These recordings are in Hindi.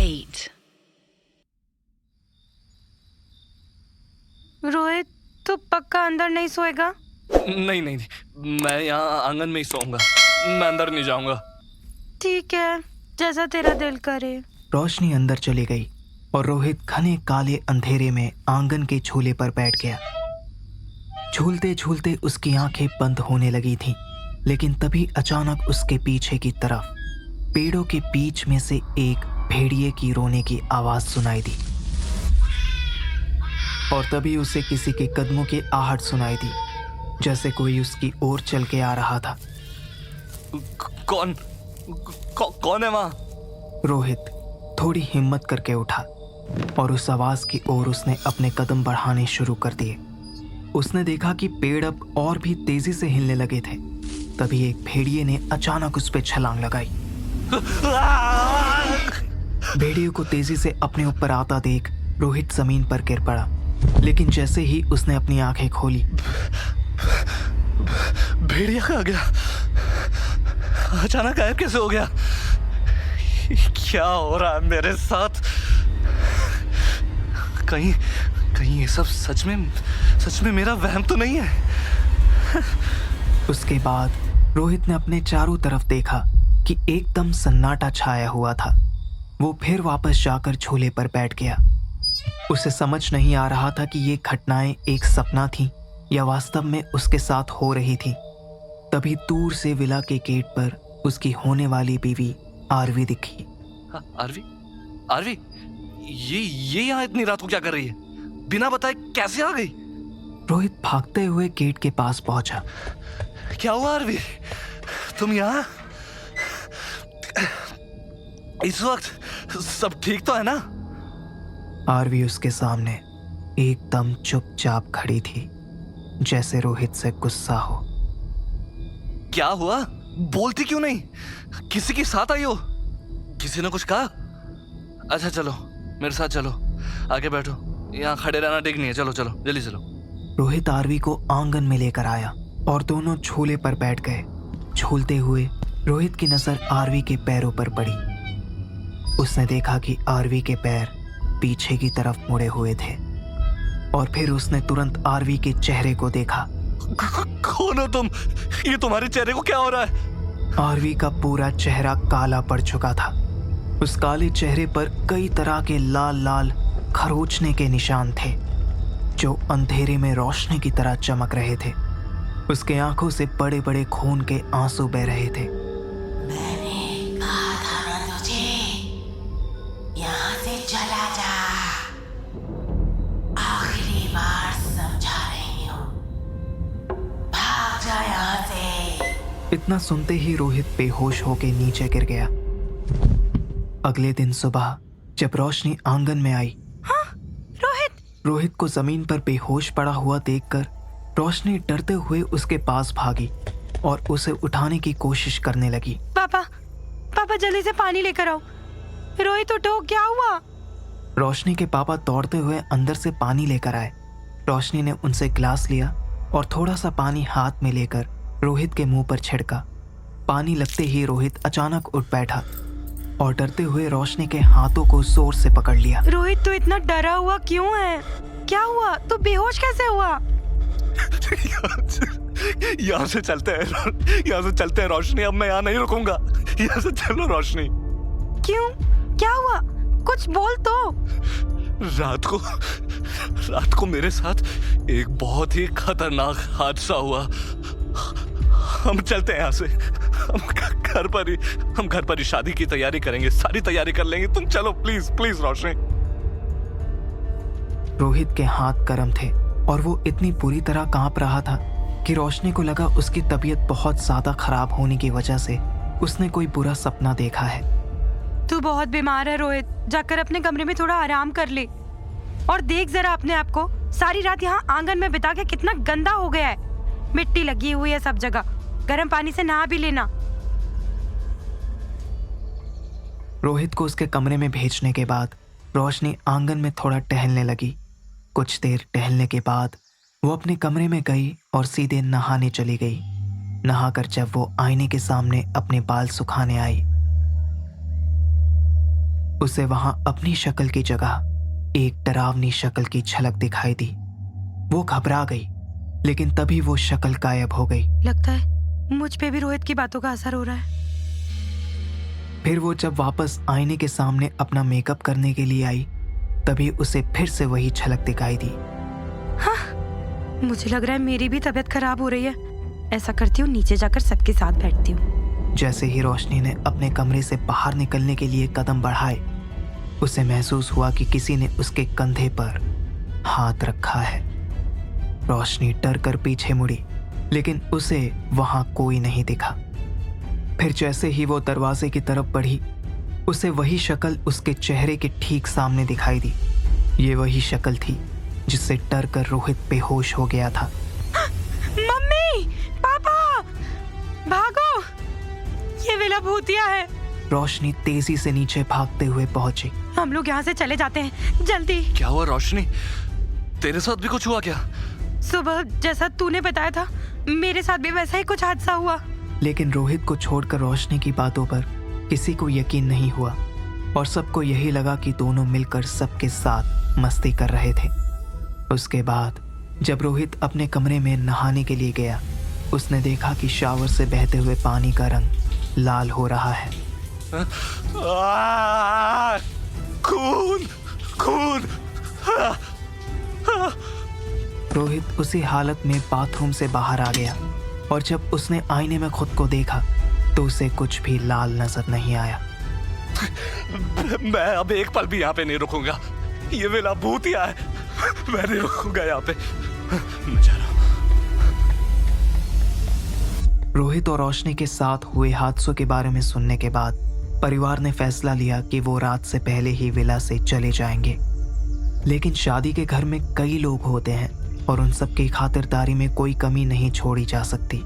8. रोहित, तू पक्का अंदर नहीं सोएगा? नहीं नहीं, मैं यहाँ आंगन में ही सोऊंगा, मैं अंदर नहीं जाऊंगा। ठीक है, जैसा तेरा दिल करे। रोशनी अंदर चली गई और रोहित घने काले अंधेरे में आंगन के झूले पर बैठ गया। झूलते झूलते उसकी आंखें बंद होने लगी थीं, लेकिन तभी अचानक उसके पीछे की तरफ पेड़ों के बीच में से एक भेड़िए की रोने की आवाज सुनाई दी और तभी उसे किसी के कदमों की आहट सुनाई दी, जैसे कोई उसकी ओर चल के आ रहा था। कौन है वहां? रोहित थोड़ी हिम्मत करके उठा और उस आवाज की ओर उसने अपने कदम बढ़ाने शुरू कर दिए। उसने देखा कि पेड़ अब और भी तेजी से हिलने लगे थे। तभी एक भेड़िए ने अचानक उस पर छलांग लगाई। भेड़िए को तेजी से अपने ऊपर आता देख रोहित जमीन पर गिर पड़ा, लेकिन जैसे ही उसने अपनी आंखें खोली, भेड़िया कहाँ गया? अचानक गायब कैसे हो गया? क्या हो रहा है मेरे साथ? कहीं ये सब सच में मेरा वहम तो नहीं है? उसके बाद रोहित ने अपने चारों तरफ देखा कि एकदम सन्नाटा छाया हुआ था। वो फिर वापस जाकर झूले पर बैठ गया। उसे समझ नहीं आ रहा था कि ये घटनाएं एक सपना थी या वास्तव में उसके साथ हो रही थी। तभी दूर से विला के गेट पर उसकी होने वाली बीवी आरवी दिखी। आरवी, ये यहाँ इतनी रात को क्या कर रही है? बिना बताए कैसे आ गई? रोहित भागते हुए गेट के पास पहुंचा। क्या हुआ आरवी, तुम यहाँ? इस वक्त सब ठीक तो है ना? आरवी उसके सामने एकदम चुपचाप खड़ी थी, जैसे रोहित से गुस्सा हो। क्या हुआ? बोलती क्यों नहीं? किसी के साथ आई हो? किसी ने कुछ कहा? अच्छा चलो, मेरे साथ चलो, आगे बैठो, यहाँ खड़े रहना ठीक नहीं है। चलो जल्दी चलो। रोहित आरवी को आंगन में लेकर आया और दोनों झूले पर बैठ गए। झूलते हुए रोहित की नजर आरवी के पैरों पर पड़ी। उसने देखा कि आरवी के पैर पीछे की तरफ मुड़े हुए थे और फिर उसने तुरंत आरवी के चेहरे को देखा। कौन हो तुम? ये तुम्हारे चेहरे को क्या हो रहा है? आरवी का पूरा चेहरा काला पड़ चुका था। उस काले चेहरे पर कई तरह के लाल लाल खरोंचने के निशान थे, जो अंधेरे में रोशनी की तरह चमक रहे थे। उसके आंखों से बड़े बड़े खून के आंसू बह रहे थे। मैंने कहा था ना तुझे, यहाँ से चला जा। आखिरी बार समझा रही हूँ, भाग जा यहाँ से। इतना सुनते ही रोहित बेहोश होकर नीचे गिर गया। अगले दिन सुबह जब रोशनी आंगन में आई, हाँ, रोहित को जमीन पर बेहोश पड़ा हुआ देखकर रोशनी डरते हुए उसके पास भागी और उसे उठाने की कोशिश करने लगी। पापा जल्दी से पानी लेकर आओ। रोहित उठो, क्या हुआ? रोशनी के पापा दौड़ते हुए अंदर से पानी लेकर आए। रोशनी ने उनसे गिलास लिया और थोड़ा सा पानी हाथ में लेकर रोहित के मुंह पर छिड़का। पानी लगते ही रोहित अचानक उठ बैठा और डरते हुए रोशनी के हाथों को जोर से पकड़ लिया। रोहित, तू इतना डरा हुआ क्यों है? क्या हुआ? तू बेहोश कैसे हुआ? यहाँ से चलते हैं रोशनी, अब मैं यहाँ नहीं रुकूंगा। यहाँ से चलो रोशनी। क्यों? क्या हुआ? कुछ बोल तो। रात को मेरे साथ एक बहुत ही खतरनाक हादसा हुआ। हम चलते हैं यहाँ से। हम घर पर ही शादी की तैयारी करेंगे, सारी तैयारी कर लेंगे। तुम चलो प्लीज रोशनी। रोहित के हाथ गर्म थे और वो इतनी बुरी तरह कांप रहा था कि रोशनी को लगा उसकी तबीयत बहुत ज्यादा खराब होने की वजह से उसने कोई बुरा सपना देखा है। तू बहुत बीमार है रोहित, जाकर अपने कमरे में थोड़ा आराम कर ले और देख जरा अपने आप को। सारी रात यहाँ आंगन में बिता के कितना गंदा हो गया है। मिट्टी लगी हुई है सब जगह। गर्म पानी से नहा भी लेना। रोहित को उसके कमरे में भेजने के बाद रोशनी आंगन में थोड़ा टहलने लगी। कुछ देर टहलने के बाद वो अपने कमरे में गई और सीधे नहाने चली गई। नहाकर जब वो आईने के सामने अपने बाल सुखाने आई उसे वहां अपनी शक्ल की जगह एक डरावनी शक्ल की झलक दिखाई दी। वो घबरा गई, लेकिन तभी वो शक्ल गायब हो गई। लगता है मुझ पे भी रोहित की बातों का असर हो रहा है। फिर वो जब वापस आईने के सामने अपना मेकअप करने के लिए आई, तभी उसे फिर से वही झलक दिखाई दी। हाँ, मुझे लग रहा है मेरी भी तबीयत खराब हो रही है। ऐसा करती हूँ, नीचे जाकर सबके साथ बैठती हूँ। जैसे ही रोशनी ने अपने कमरे से बाहर निकलने के लिए कदम बढ़ाए, उसे महसूस हुआ कि किसी ने उसके कंधे पर हाथ रखा है। रोशनी डर कर पीछे मुड़ी, लेकिन उसे वहां कोई नहीं दिखा। फिर जैसे ही वो दरवाजे की तरफ बढ़ी, उसे वही शक्ल उसके चेहरे के ठीक सामने दिखाई दी। ये वही शक्ल थी जिससे डर कर रोहित बेहोश हो गया था। मम्मी, पापा, भागो, ये विला भूतिया है। रोशनी तेजी से नीचे भागते हुए पहुंची। हम लोग यहाँ से चले जाते हैं, जल्दी। क्या हुआ रोशनी? तेरे साथ भी कुछ हुआ क्या? सुबह जैसा तूने बताया था, मेरे साथ भी वैसा ही कुछ हादसा हुआ। लेकिन रोहित को छोड़कर रोशनी की बातों पर किसी को यकीन नहीं हुआ और सबको यही लगा कि दोनों मिलकर सबके साथ मस्ती कर रहे थे। उसके बाद जब रोहित अपने कमरे में नहाने के लिए गया, उसने देखा कि शावर से बहते हुए पानी का रंग लाल हो रहा है। खून, खून! रोहित उसी हालत में बाथरूम से बाहर आ गया और जब उसने आईने में खुद को देखा तो उसे कुछ भी लाल नजर नहीं आया। मैं अब एक पल भी यहाँ पे नहीं रुकूंगा। ये विला भूतिया है। मैं नहीं रुकूंगा यहाँ पे। मैं जा रहा हूँ। रोहित और रोशनी के साथ हुए हादसों के बारे में सुनने के बाद परिवार ने फैसला लिया कि वो रात से पहले ही विला से चले जाएंगे। लेकिन शादी के घर में कई लोग होते हैं और उन सब की खातिरदारी में कोई कमी नहीं छोड़ी जा सकती।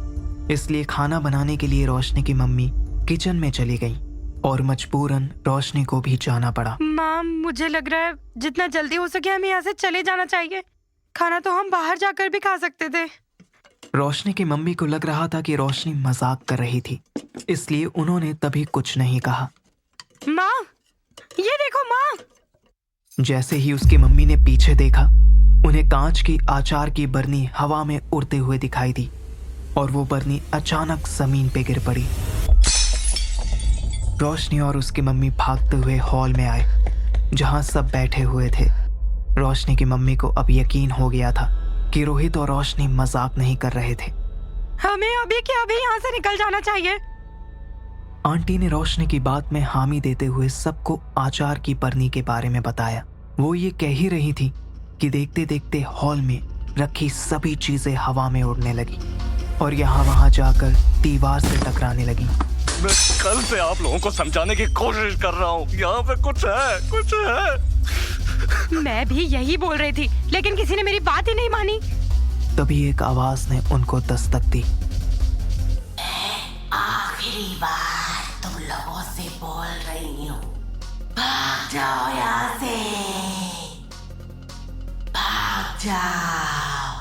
इसलिए खाना बनाने के लिए रोशनी की मम्मी किचन में चली गई और मजबूरन रोशनी को भी जाना पड़ा। माँ, मुझे लग रहा है जितना जल्दी हो सके हमें यहाँ से चले जाना चाहिए। खाना तो हम बाहर जाकर भी खा सकते थे। रोशनी की मम्मी को लग रहा था कि रोशनी मजाक कर रही थी, इसलिए उन्होंने तभी कुछ नहीं कहा। माँ, ये देखो माँ। जैसे ही उसकी मम्मी ने पीछे देखा, उन्हें कांच की आचार की बरनी हवा में उड़ते हुए दिखाई दी और वो बरनी अचानक जमीन पे गिर पड़ी। रोशनी और उसकी मम्मी भागते हुए हॉल में आए, जहां सब बैठे हुए थे। रोशनी की मम्मी को अब यकीन हो गया था कि रोहित और रोशनी मजाक नहीं कर रहे थे। हमें अभी के अभी यहाँ से निकल जाना चाहिए। आंटी ने रोशनी की बात में हामी देते हुए सबको आचार की बरनी के बारे में बताया। वो ये कह ही रही थी कि देखते देखते हॉल में रखी सभी चीजें हवा में उड़ने लगी और यहाँ वहां जाकर दीवार से टकराने लगी। मैं कल से आप लोगों को समझाने की कोशिश कर रहा हूँ, यहाँ पे कुछ है, कुछ है। मैं भी यही बोल रही थी, लेकिन किसी ने मेरी बात ही नहीं मानी। तभी एक आवाज ने उनको दस्तक दी। आखिरी बार तुम लोगों से बोल रही हूँ, भाग जाओ यहाँ से, भाग जाओ,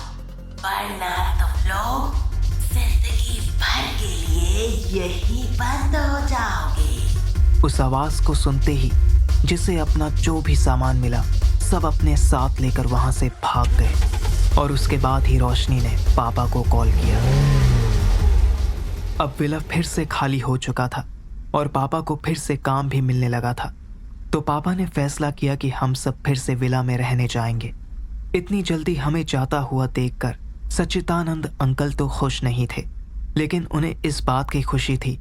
वरना तुम लोग जिंदगी भर के लिए यही बंद हो जाओगे। उस आवाज को सुनते ही जिसे अपना जो भी सामान मिला सब अपने साथ लेकर वहां से भाग गए और उसके बाद ही रोशनी ने पापा को कॉल किया। अब विला फिर से खाली हो चुका था और पापा को फिर से काम भी मिलने लगा था, तो पापा ने फैसला किया कि हम सब फिर से विला में रहने जाएंगे। इतनी जल्दी हमें जाता हुआ देखकर सच्चिदानंद अंकल तो खुश नहीं थे, लेकिन उन्हें इस बात की खुशी थी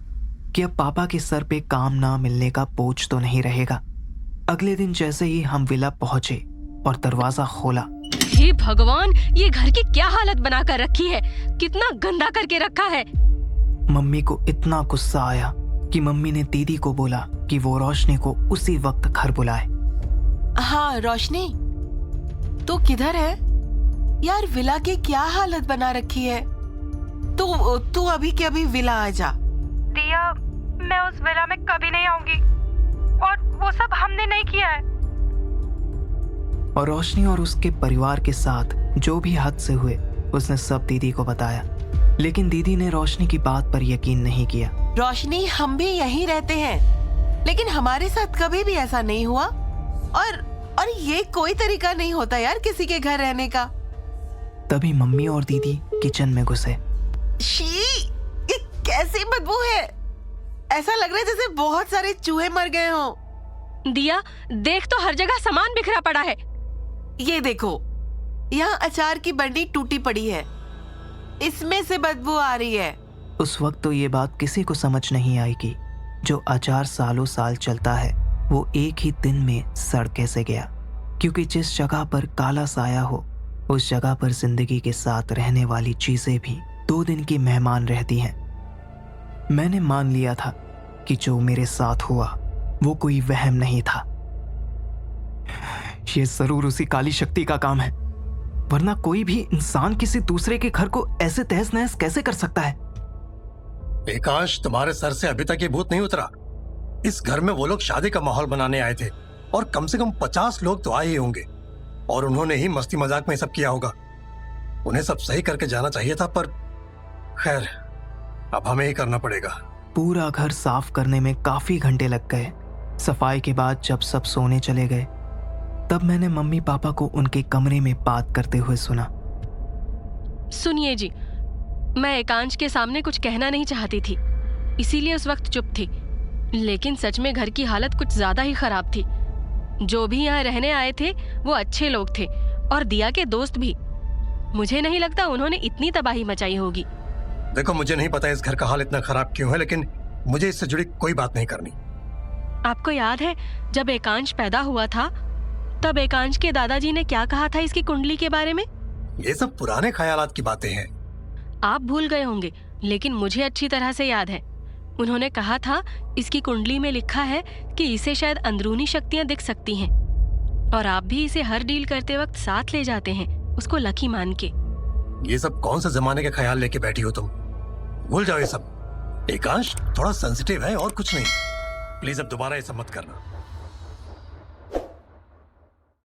कि अब पापा के सर पे काम ना मिलने का बोझ तो नहीं रहेगा। अगले दिन जैसे ही हम विला पहुंचे और दरवाजा खोला, हे भगवान, ये घर की क्या हालत बना कर रखी है, कितना गंदा करके रखा है। मम्मी को इतना गुस्सा आया कि मम्मी ने दीदी को बोला कि वो रोशनी को उसी वक्त घर बुलाए। हाँ रोशनी, तू किधर है यार? विला की क्या हालत बना रखी है। तू अभी के अभी विला आ जा। दिया, मैं उस विला में कभी नहीं आऊंगी और वो सब हमने नहीं किया है। और रोशनी और उसके परिवार के साथ जो भी हादसे हुए उसने सब दीदी को बताया, लेकिन दीदी ने रोशनी की बात पर यकीन नहीं किया। रोशनी, हम भी यहीं रहते हैं, लेकिन हमारे साथ कभी भी ऐसा नहीं हुआ। और ये कोई तरीका नहीं होता यार किसी के घर रहने का। तभी मम्मी और दीदी किचन में घुसे। शी, ये कैसी बदबू है। ऐसा लग रहा है जैसे बहुत सारे चूहे मर गए हों। दिया, देख तो हर जगह सामान बिखरा पड़ा है। ये देखो, यहाँ अचार की बंडी टूटी पड़ी है, इसमें से बदबू आ रही है। उस वक्त तो ये बात किसी को समझ नहीं आई कि जो अचार सालों साल चलता है वो एक ही दिन में सड़ कैसे गया, क्योंकि जिस जगह पर काला साया हो उस जगह पर जिंदगी के साथ रहने वाली चीजें भी 2 दिन की मेहमान रहती हैं। मैंने मान लिया था कि जो मेरे साथ हुआ वो कोई वहम नहीं था। ये जरूर उसी काली शक्ति का काम है, वरना कोई भी इंसान किसी दूसरे के घर को ऐसे तहस नहस कैसे कर सकता है। एकांश, तुम्हारे सर से अभी तक ये भूत नहीं उतरा। इस घर में वो लोग शादी का माहौल बनाने आए थे और कम से कम 50 लोग तो आए ही होंगे, और उन्होंने ही मस्ती मजाक में सब किया होगा। उन्हें सब सही करके जाना चाहिए था, पर खैर अब हमें ही करना पड़ेगा। पूरा घर साफ करने में काफी घंटे लग गए। सफाई के बाद जब सब सोने चले गए तब मैंने मम्मी पापा को उनके कमरे में बात करते हुए सुना। सुनिए जी, मैं एकांश के सामने कुछ कहना नहीं चाहती थी, इसीलिए उस वक्त चुप थी। लेकिन सच में घर की हालत कुछ ज्यादा ही खराब थी। जो भी यहाँ रहने आए थे वो अच्छे लोग थे, और दिया के दोस्त भी। मुझे नहीं लगता उन्होंने इतनी तबाही मचाई होगी। देखो, मुझे नहीं पता इस घर का हाल इतना खराब क्यों है, लेकिन मुझे इससे जुड़ी कोई बात नहीं करनी। आपको याद है जब एकांश पैदा हुआ था तब एकांश के दादाजी ने क्या कहा था इसकी कुंडली के बारे में? ये सब पुराने ख्यालात की बातें हैं। आप भूल गए होंगे, लेकिन मुझे अच्छी तरह से याद है। उन्होंने कहा था इसकी कुंडली में लिखा है कि इसे शायद अंदरूनी शक्तियां दिख सकती हैं, और आप भी इसे हर डील करते वक्त साथ ले जाते हैं, उसको लकी मान के। ये सब कौन से जमाने के ख्याल लेके बैठी हो तुम? भूल जाओ ये सब। एकांश थोड़ा सेंसिटिव है और कुछ नहीं। प्लीज अब दोबारा ये सब मत करना।